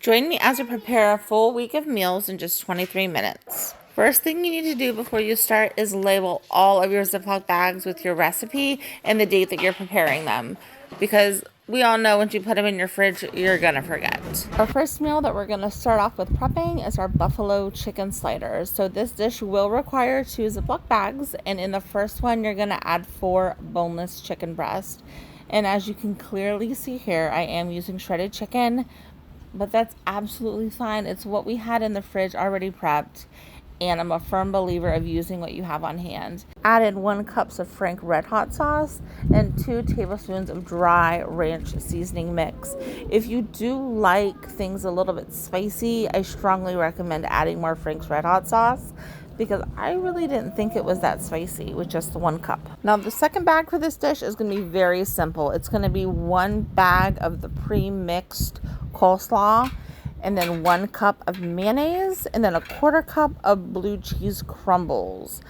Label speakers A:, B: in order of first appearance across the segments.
A: Join me as I prepare a full week of meals in just 23 minutes. First thing you need to do before you start is label all of your Ziploc bags with your recipe and the date that you're preparing them, because we all know once you put them in your fridge, you're gonna forget. Our first meal that we're gonna start off with prepping is our buffalo chicken sliders. So this dish will require 2 Ziploc bags, and in the first one, you're gonna add 4 boneless chicken breasts. And as you can clearly see here, I am using shredded chicken, but that's absolutely fine. It's what we had in the fridge already prepped, and I'm a firm believer of using what you have on hand. Add in 1 cup of Frank Red Hot sauce and 2 tablespoons of dry ranch seasoning mix. If you do like things a little bit spicy, I strongly recommend adding more Frank's Red Hot sauce, because I really didn't think it was that spicy with just the 1 cup. Now the second bag for this dish is going to be very simple. It's going to be 1 bag of the pre-mixed coleslaw, and then 1 cup of mayonnaise, and then a 1/4 cup of blue cheese crumbles.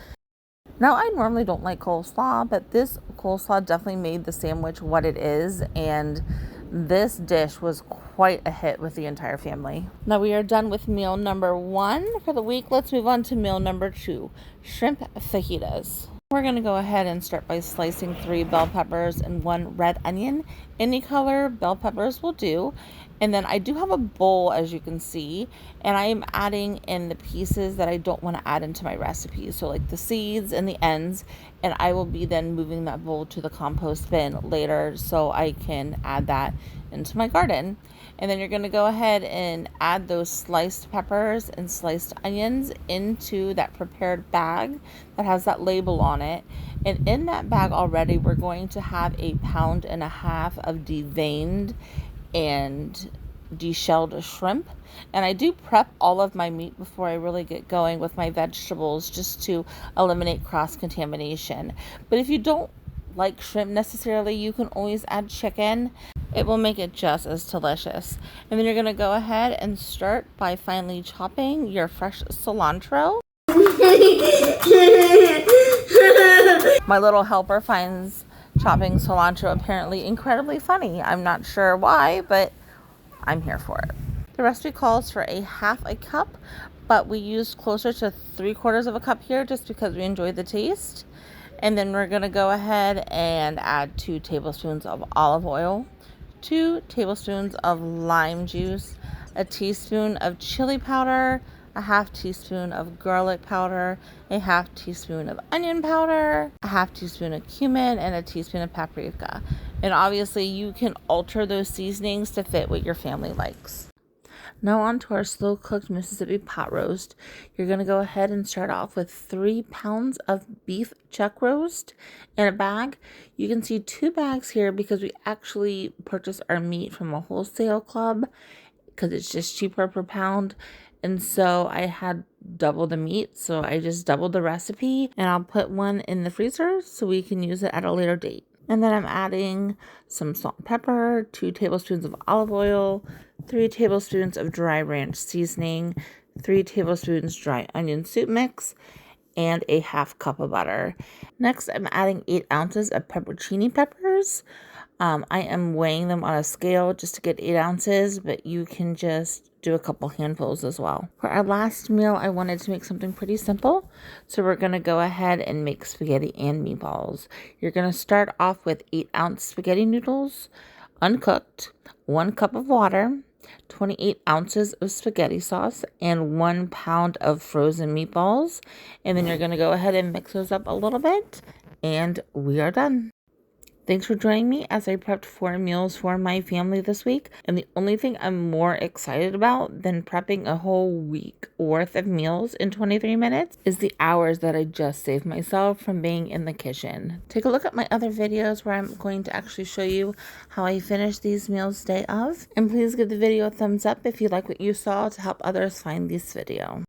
A: Now I normally don't like coleslaw, but this coleslaw definitely made the sandwich what it is, and this dish was quite a hit with the entire family. Now we are done with meal number 1 for the week. Let's move on to meal number 2, shrimp fajitas. We're going to go ahead and start by slicing 3 bell peppers and 1 red onion. Any color bell peppers will do. And then I do have a bowl, as you can see, and I am adding in the pieces that I don't want to add into my recipe. So like the seeds and the ends, and I will be then moving that bowl to the compost bin later so I can add that into my garden. And then you're going to go ahead and add those sliced peppers and sliced onions into that prepared bag that has that label on it. And in that bag already, we're going to have 1.5 pounds of deveined and deshelled shrimp. And I do prep all of my meat before I really get going with my vegetables, just to eliminate cross-contamination. But if you don't like shrimp necessarily, you can always add chicken. It will make it just as delicious. And then you're going to go ahead and start by finely chopping your fresh cilantro. My little helper finds chopping cilantro apparently incredibly funny. I'm not sure why, but I'm here for it. The recipe calls for 1/2 cup, but we used closer to 3/4 cup here just because we enjoy the taste. And then we're going to go ahead and add 2 tablespoons of olive oil, 2 tablespoons of lime juice, a teaspoon of chili powder, a 1/2 teaspoon of garlic powder, a 1/2 teaspoon of onion powder, a 1/2 teaspoon of cumin, and a teaspoon of paprika. And obviously you can alter those seasonings to fit what your family likes. Now on to our slow cooked Mississippi pot roast. You're going to go ahead and start off with 3 pounds of beef chuck roast in a bag. You can see 2 bags here because we actually purchased our meat from a wholesale club because it's just cheaper per pound. And so I had double the meat, so I just doubled the recipe, and I'll put 1 in the freezer so we can use it at a later date. And then I'm adding some salt and pepper, 2 tablespoons of olive oil, 3 tablespoons of dry ranch seasoning, 3 tablespoons dry onion soup mix, and a 1/2 cup of butter. Next, I'm adding 8 ounces of pepperoni peppers. I am weighing them on a scale just to get 8 ounces, but you can just do a couple handfuls as well. For our last meal, I wanted to make something pretty simple. So we're going to go ahead and make spaghetti and meatballs. You're going to start off with 8-ounce spaghetti noodles, uncooked, 1 cup of water, 28 ounces of spaghetti sauce, and 1 pound of frozen meatballs. And then you're going to go ahead and mix those up a little bit, and we are done. Thanks for joining me as I prepped 4 meals for my family this week. And the only thing I'm more excited about than prepping a whole week worth of meals in 23 minutes is the hours that I just saved myself from being in the kitchen. Take a look at my other videos where I'm going to actually show you how I finish these meals day of. And please give the video a thumbs up if you like what you saw to help others find this video.